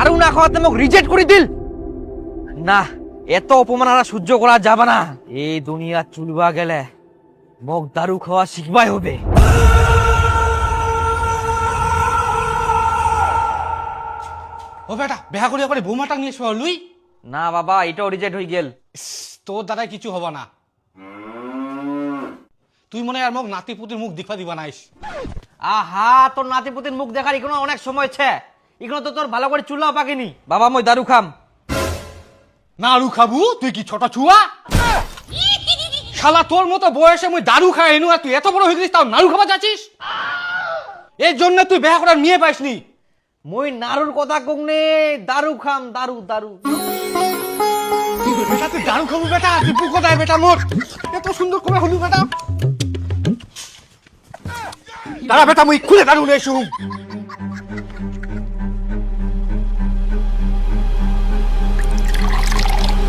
দারু না খাওয়াতে মোক রিজেক্ট করে দিল না। এত অপমান আর সহ্য করা যাবে না। এই দুনিয়া চুলবা গেলে মোক দারু খাওয়া শিখবাই হবে। ও বেটা বেহা করিয়া করে বৌমাটাক নিয়ে এসো লুই। না বাবা, এটাও রিজেক্ট হয়ে গেল। তোর দ্বারাই কিছু হবা না। তুই মনে হয় আর মোক নাতি পুতির মুখ দেখা দিবা নাইস। আহা, তোর নাতিপুতির মুখ দেখার এখনো অনেক সময় ছে। এখনো তো তোর ভালো করে চুলাও পাকেনি। বাবা মই দারু খাম। নাড়ু খাবু? তুই কি ছোট ছুয়া? শালা তোর মতো বয়সে মুই দারু খাই এনু আর তুই এত বড় হয়ে গেছিস তাও নাড়ু খাবা যাচ্ছিস? এর জন্য তুই বেহা করার মেয়ে পাইসনি। মই নারুর কথা কংনে, দারু খাম, দারু দারু। বেটা তুই দারু খাবু বেটা? দীপু কোথায় বেটা মোর? এত সুন্দর করে হলু বেটা। দাঁড়া বেটা মুই খুলে দারু নিয়ে এসুম।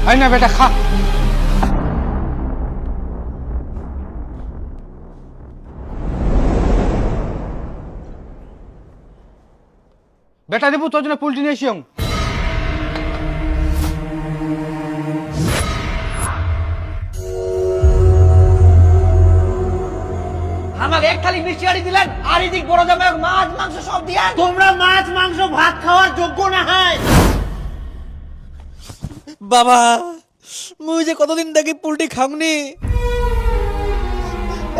আই না বেটা খা। বেটা দেবু তোর জন্য পোল্ট্রি নিয়ে এসিম। আমাকে এক থালি মিষ্টি আড়ি দিলেন আর এদিক বড় জামাই মাছ মাংস সব দিয়েন। তোমরা মাছ মাংস ভাত খাওয়ার যোগ্য না হয়। বাবা মুই যে কতদিন থেকে পোল্ট্রি খামনি,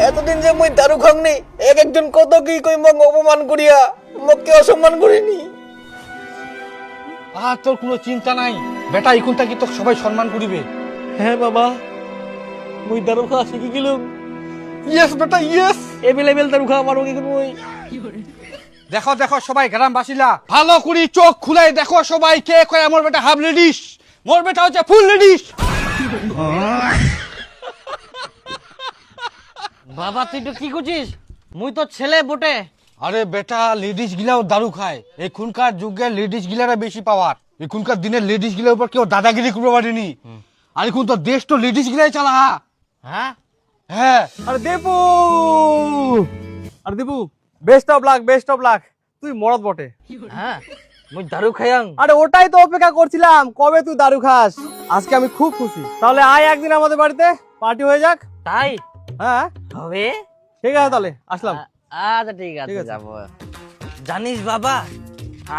এতদিন যে মুই দারু খামনি, এক একজন কত কি কই মোক অপমান করিয়া মককে অসম্মান করিনি। আর তোর কোনো চিন্তা নাই বেটা, এখন থাকি তোকে সবাই সম্মান করিবে। হ্যাঁ বাবা, মুই দারু খাওয়া শিখে গেলুম। ইয়েস বেটা ইয়েস। এভেলেবেল দারু খাওয়া পারো কিন্তু মুই। দেখো দেখো সবাই গ্রামবাসীরা ভালো করে চোখ খুলে দেখো সবাই, কে কয় আমার বেটা হাফ লেডিস, মোর বেটা হচ্ছে ফুল লেডিস। বাবা তুই তো কি করছিস? মুই তো ছেলে বটে। আরে বেটা লেডিস গিলাও দারু খায়। এখনকার যুগে লেডিস গিলারা বেশি পাওয়ার। এখনকার দিনে লেডিস গিলার উপর কেউ দাদাগিরি করতে পারেনি। আর এখন তো দেশ তো লেডিস গিলাই চালা। হ্যাঁ হ্যাঁ আরে দেবু, আরে Debu, best of luck, best of luck. তুই মরদ বটে। হ্যাঁ, মুই দারু খাইয়াং। আরে ওটাই তো অপেক্ষা করছিলাম, কবে তুই দারু খাস। আজকে আমি খুব খুশি। তাহলে আয় একদিন আমাদের বাড়িতে, পার্টি হয়ে যাক। তাই হ্যাঁ হবে। ঠিক আছে, তাহলে আসলাম। আচ্ছা ঠিক আছে, যাবো। জানিস বাবা,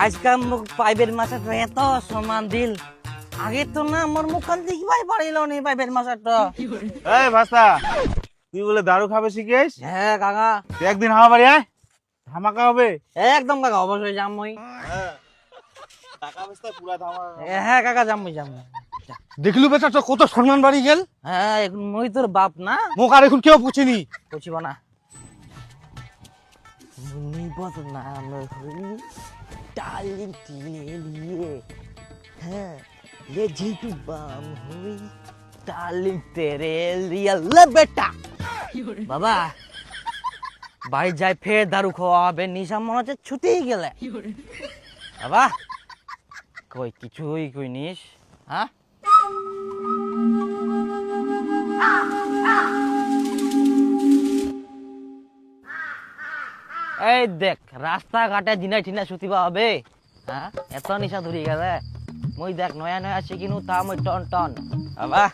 আজকাল মুখ পাইবের মাছের এত সম্মান দিল, আগে তো না আমার মুখ কাল দেখিবাই পারিল নি পাইবের মাছটা। এই ভাস্তা, তুই বলে দারু খাবে শিখিস? হ্যাঁ কাকা, তুই একদিন আমার বাড়ি আয়, ধামাকা হবে। একদম কাকা, অবশ্যই যাম মই। টাকা পয়সা পুরা ধামাকা। হ্যাঁ কাকা, যাম মই যাম। দেখলু বেটা তো কত সম্মান বাড়ি গেল। হ্যাঁ, এখন মই তোর বাপ না, মোক আর এখন কেউ পুছিনি। বুঝিব না। মুনিবত নাম হই ডালিম তিলে লিয়ে, হ্যাঁ ले जीतू बाम हुई डार्लिंग तेरे लिए ले बेटा। বাবা বাড়ি যাই ফের দারু খাওয়াবে, নিশা মনে হচ্ছে ছুটেই গেলে। বাবা কই কিছুই কইনিস? হ্যাঁ এই দেখ রাস্তাঘাটে জিনা ঠিনা সুতিবা হবে। হ্যাঁ এত নিশা ধরি গেলে। মই দেখ নয়া নয়া শিখিনু তা মই টন টন। বাবা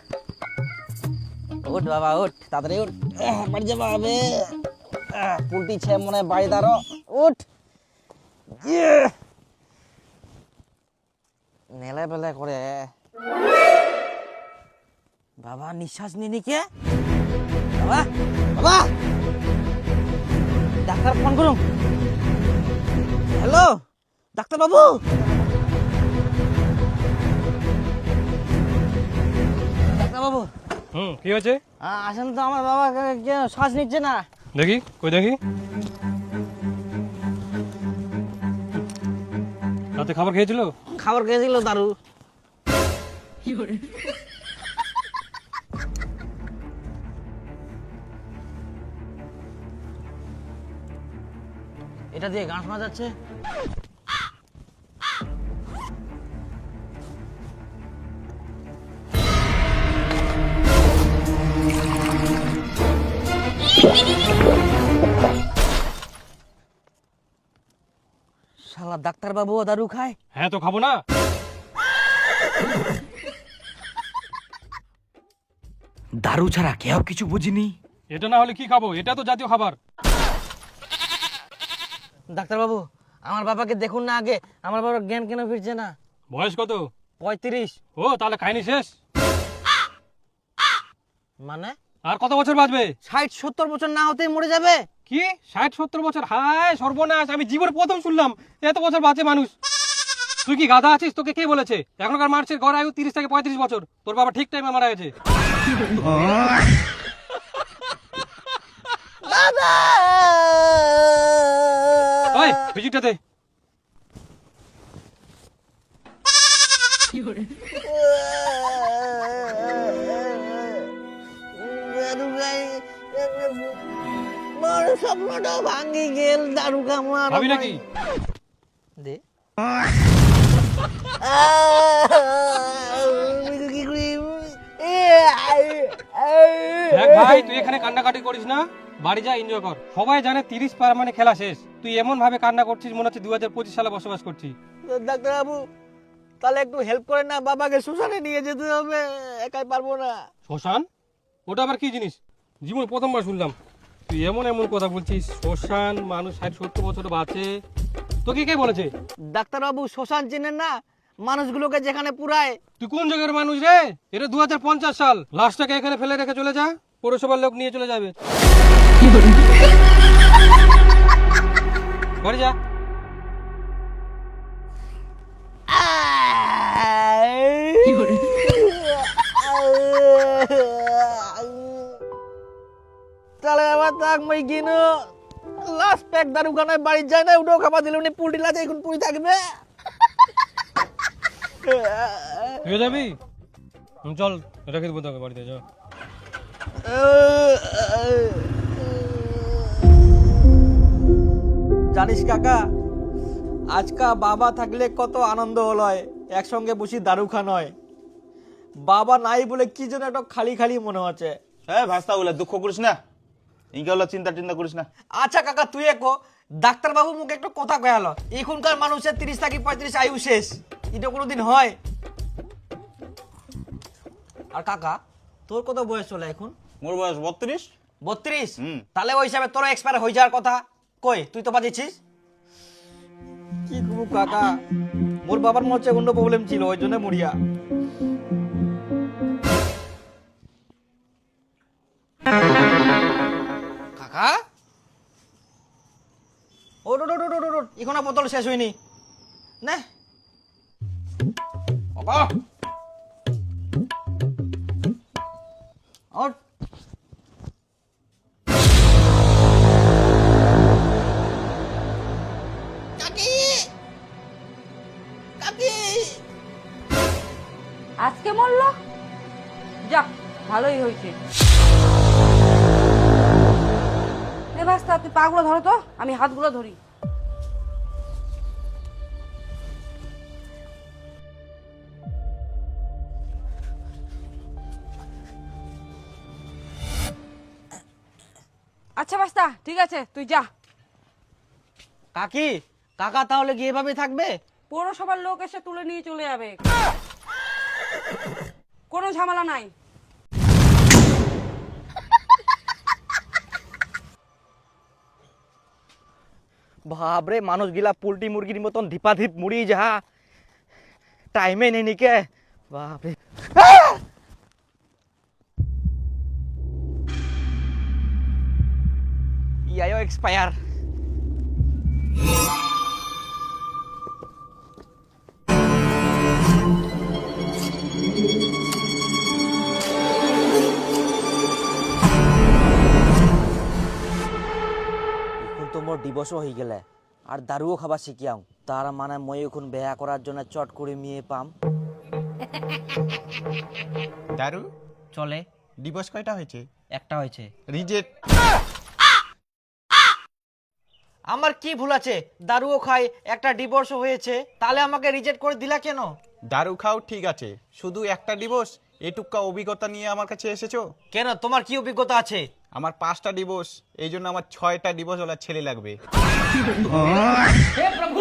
উঠ বাবা উঠ, তাড়াতাড়ি উঠ, বাড়ি যাবা হবে। পুলটি ছে মনে বাড়ি দাঁড়ো, উঠ। নেলে বেলে করে বাবা, নিঃশ্বাস নিনি কে? বাবা বাবা, ডাক্তার ফোন করুন। হ্যালো ডাক্তার বাবু। ডাক্তার বাবু, কি হয়েছে? আসেন তো, আমার বাবা শ্বাস নিচ্ছে না। দেখি কই দেখি। রাতে খাবার খেয়েছিল? খাবার খেয়েছিল দারু। এটা দিয়ে গান শোনা যাচ্ছে। শালা শালা ডাক্তার বাবুও দারু খায়? হ্যাঁ তো খাবো না? দারু ছাড়া কেউ কিছু বুঝিনি। এটা না হলে কি খাবো? এটা তো জাতীয় খাবার। ডাক্তার বাবু, আমার বাবাকে দেখুন না আগে, আমার বাবার জ্ঞান কেন ফিরছে না? বয়স কত? 35। ও তাহলে কাহিনী শেষ। মানে আর কত বছর বাঁচবে? 60-70 বছর না হতেই মরে যাবে? কি 60-70 বছর? হায় সর্বনাশ, আমি জীবনে প্রথম শুনলাম এত বছর বাঁচে মানুষ। তুই কি গাধা আছিস? তোকে কে বলেছে? এখনকার মানুষের গড় আয়ু 30 থেকে 35 বছর। তোর বাবা ঠিক টাইমে মারা গেছে। ওই মিউজিকটা দে। স্বপ্নটা ভাঙি গেল, দারু খামো ভাবি নাকি? দে। দেখ ভাই, তুই এখানে কান্নাকাটি করিস না, বাড়ি যা, এনজয় কর। সবাই জানে 30 পার মানে খেলা শেষ। তুই এমন ভাবে কান্না করছিস মনে হচ্ছে 2025 সালে বসবাস করছিস। ডাক্তার বাবু, তাহলে একটু হেল্প করেন না, বাবাকে শ্মশানে নিয়ে যেতে হবে, একাই পারবো না। শ্মশান? ওটা আবার কি জিনিস? জীবন প্রথমবার শুনলাম। তুই এমন এমন কথা বলছিস, শ্মশান, মানুষ 60-70 বছর বাঁচে। তোকে কে বলেছে? ডাক্তার বাবু, শ্মশান চেনেন না? মানুষগুলোকে যেখানে পুরায়। তুই কোন জায়গার মানুষ রে? এটা 2050 সাল। লাশটাকে এখানে ফেলে রেখে চলে যা, পৌরসভার লোক নিয়ে চলে যাবে। বাড়ি যা। তাহলে আবার থাক মই কিনো লাস্ট প্যাক দারু খানায় বাড়ি যায় না, উঠেও খাবার দিলে উনি পুলটি লাজে এখন পুরি থাকবে। তুই যাবি? চল, রেখে দেবো তোকে বাড়িতে, যা। জানিস কাকা, আজকা বাবা থাকলে কত আনন্দ হলো, একসঙ্গে বসি দারু খান হয়। বাবা নাই বলে কি যেন একটা খালি খালি মনে হচ্ছে। হ্যাঁ ভাস্তা বলে দুঃখ করিস না, ইনকা হলো চিন্তা টিন্তা করিস না। আচ্ছা কাকা, তুই একো ডাক্তার বাবু মুখে একটা কথা কয়ালো, এখনকার মানুষের 30 থেকে 35 আয়ু শেষ, এটা কোনোদিন হয়? আর কাকা, তোর কত বয়স চলে এখন? মোর বয়স 32। 32? হুম। তাহলে ওই হিসাবে তোর এক্সপায়ার হয়ে যাওয়ার কথা। কই তুই তো বাজিছিস। কি করবো কাকা, মোর বাবার মনে হচ্ছে অন্য প্রবলেম ছিল, ওই জন্য মরিয়া। কাকা, ও এখনো বোতল শেষ হয়নি না? ওঠ। আজকে মরলো? যাক, ভালোই হয়েছে। এ ভাস্তা, তুই পাগুলো ধরো তো, আমি হাতগুলো ধরি। আচ্ছা ভাস্তা, ঠিক আছে, তুই যা। কাকি, কাকা তাহলে কি এভাবে থাকবে? পৌরসভার লোক এসে তুলে নিয়ে চলে যাবে, কোনো ঝামেলা নাই। বাপরে, মানুষ গিলা পোল্ট্রি মুরগির মতন ধিপাধিপ মুড়ি যাহা, টাইমে নেই নিকে। বাপরে, ইয়াও এক্সপায়ার। এখন তো মোর দিবসও হয়ে গেলে, আর দারুও খাবার শিখিয়াও, তার মানে মই এখন বেয়া করার জন্য চট করে মেয়ে পাম। দারু চলে। দিবস কয়টা হয়েছে? একটা হয়েছে। রিজেক্ট। আমার কি ভুল আছে? দারুও খাই, একটা ডিভোর্সও হয়েছে, তাহলে আমাকে রিজেক্ট করে দিলা কেন? দারু খাও ঠিক আছে, শুধু একটা ডিভোর্স, এটুকা অভিজ্ঞতা নিয়ে আমার কাছে এসেছো? কেন, তোমার কি অভিজ্ঞতা আছে? আমার 5টা ডিভোর্স, এই জন্য আমার 6টা ডিভোর্স ওলা ছেলে লাগবে। হে প্রভু,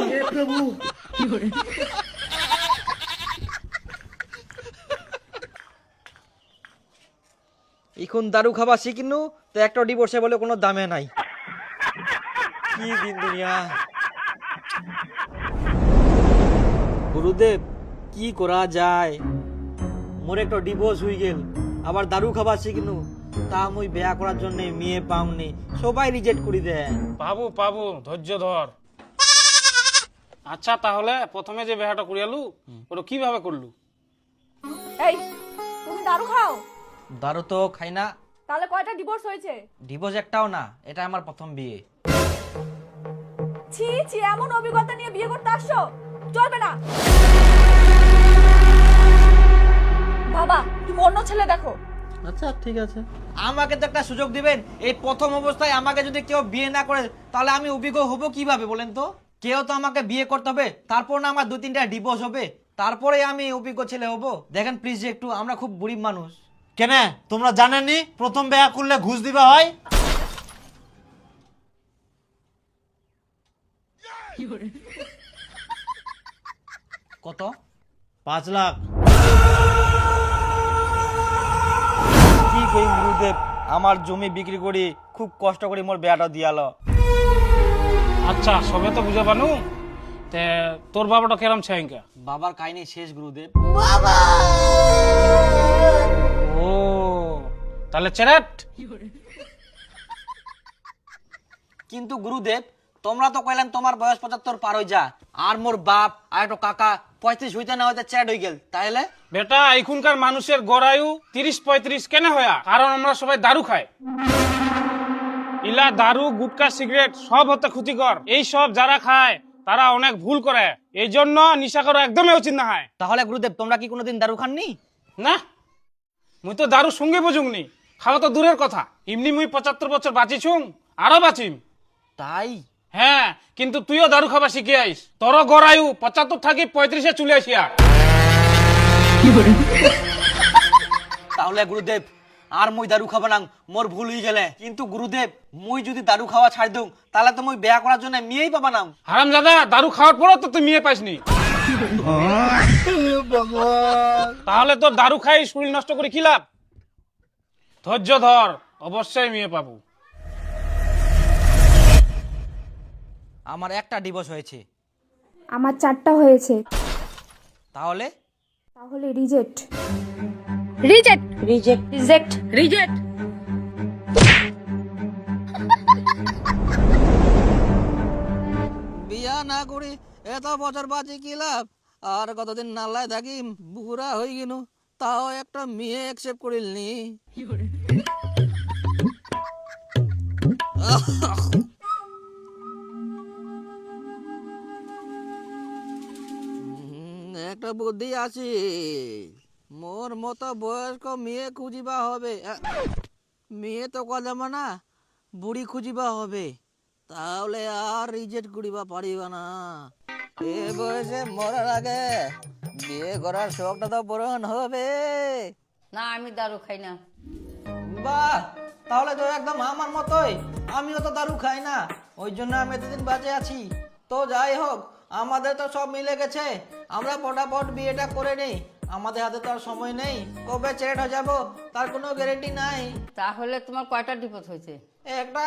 এখন দারু খাবা শিখিনু তো একটা ডিভোর্সে বলে কোনো দামে নাই। কি দিন দুনিয়া। গুরুদেব কি করা যায়, মোর একটা ডিভোর্স হয়ে গেল, আবার দারু খাবা শিখিনু তা মুই বিয়া করার জন্য মেয়ে পাওনি, সবাই রিজেক্ট করে দেয়। পাবো পাবো, ধৈর্য ধর। আচ্ছা তাহলে প্রথমে যে বিয়াটা করিয়ালু ওটা কিভাবে করলু? এই তুমি দারু খাও? দারু তো খাই না। তাহলে কয়টা ডিভোর্স হয়েছে? ডিভোর্স একটাও না, এটা আমার প্রথম বিয়ে। ছি ছি, এমন অভিজ্ঞতা নিয়ে বিয়ে করতে আসছো? চলবে না বাবা, তুমি অন্য ছেলে দেখো। আচ্ছা ঠিক আছে, আমাকে তো একটা সুযোগ দিবেন। এই প্রথম অবস্থায় আমাকে যদি কেউ বিয়ে না করে তাহলে আমি অভিজ্ঞ হব কিভাবে বলেন তো? কেউ তো আমাকে বিয়ে করতে হবে, তারপর না আমার 2-3টা ডিভোর্স হবে, তারপরে আমি অভিজ্ঞ ছেলে হব। দেখেন প্লিজ একটু, আমরা খুব গরিব মানুষ। কেন তোমরা জানেননি প্রথম বিয়া করলে ঘুষ দিবা হয়? কত? 5 লাখ। কি কই গুরুদেব, আমার জমি বিক্রি করি খুব কষ্ট করে মোর বিয়াটা দিয়ালো। আচ্ছা সবে তো বুঝে পানু, তে তোর বাবাটা কেরম ছাইঙ্কা? বাবার কাহিনী শেষ গুরুদেব। ও তাহলে চেরাট। কিন্তু গুরুদেব তোমরা তো কইলেন তোমার বয়স 75 পার হই যা, আর মোর বাপ আর একটা কাকা 35 হইতে না হইতে চ্যাট হই গেল, তাইলে? বেটা এখনকার মানুষের গড়ায়ু 30-35 কেন হয়া? কারণ আমরা সবাই দারু খাই। ইলা দারু, গুটকা, সিগারেট সব হতে ক্ষতিকর। এই সব যারা খায় তারা অনেক ভুল করে, এই জন্য নিশা করা একদমই উচিত না হয়। তাহলে গুরুদেব তোমরা কি কোনোদিন দারু খাননি? না, মুই তো দারু সঙ্গে বুঝুংনি, খাওয়া তো দূরের কথা। এমনি মুই 75 বছর বাঁচিছুং, আরো বাঁচিম। তাই? হ্যাঁ, কিন্তু তুইও দারু খাবা শিখে আইস, তোর গড়ায়ু 75 থাকি 35-এ চলে আসিয়া। তাহলে গুরুদেব আর মুই দারু খাবো না, মোর ভুল হয়ে গেলে। কিন্তু গুরুদেব মুই যদি দারু খাওয়া ছাড় দઉં তাহলে তো মুই বিয়া করার জন্য মেয়েই পাবা না। হারামজাদা, দারু খাওয়ার পরও তো তুই মেয়ে পাইসনি। তাহলে তোর দারু খাই শরীর নষ্ট করে কি লাভ? ধৈর্য ধর, অবশ্যই মেয়ে পাবো। আমার একটা ডিভোর্স হয়েছে। আমার 4টা হয়েছে। তাহলে? তাহলে reject. Reject reject reject reject. বিয়া না করি এত বছর বাঁচি কি লাভ? আর কতদিন নাল্লাই থাকি, বুড়া হয়ে গেল, তাও একটা মেয়ে অ্যাকসেপ্ট করিলনি। একটা বুদ্ধি আছে, মোর মতো বয়স্ক মেয়ে খুঁজিবা হবে। মেয়ে তো কলাম না, বুড়ি খুঁজিবা হবে, তাহলে আর রিজেক্ট করিবা পারিবা না। এ বয়সে মরার আগে বিয়ে করার শখটা তো পূরণ হবে। না, আমি দারু খাই না। বাহ, তাহলে তো একদম আমার মতোই। আমিও তো দারু খাই না, ওই জন্য আমি এতদিন বাঁচে আছি। তো যাই হোক, আমাদের তো সব মিলে গেছে, আমরা ফটাফট বিয়েটা করে নেই। আমাদের হাতে তো আর সময় নেই, কবে চ্যাট হয়ে যাবো তার কোনো গ্যারেন্টি নাই। তাহলে তোমার কয়টা ডিভোর্স হয়েছে? একটা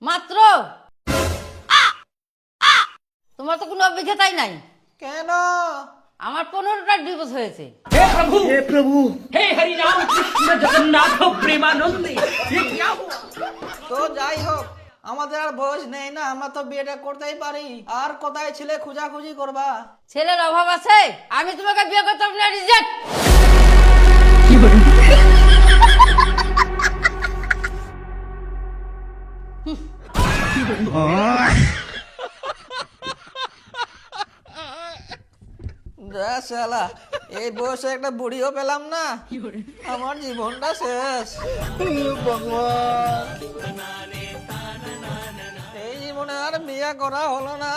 মাত্র? তোমার তো কোনো অভিজ্ঞতাই নাই। কেন? আমার 15টা ডিভোর্স হয়েছে। তো যাই হোক, আমাদের আর বয়স নেই না, আমরা তো বিয়েটা করতেই পারি। আর কোথায় ছেলে খোঁজাখুঁজি করবা? ছেলের অভাব আছে, আমি তোমাকে বিয়ে করতাম না। রিজেক্ট। যা শালা, এই বয়সে একটা বুড়িও পেলাম না, আমার জীবনটা শেষ। এই জীবনে আর বিয়ে করা হলো না।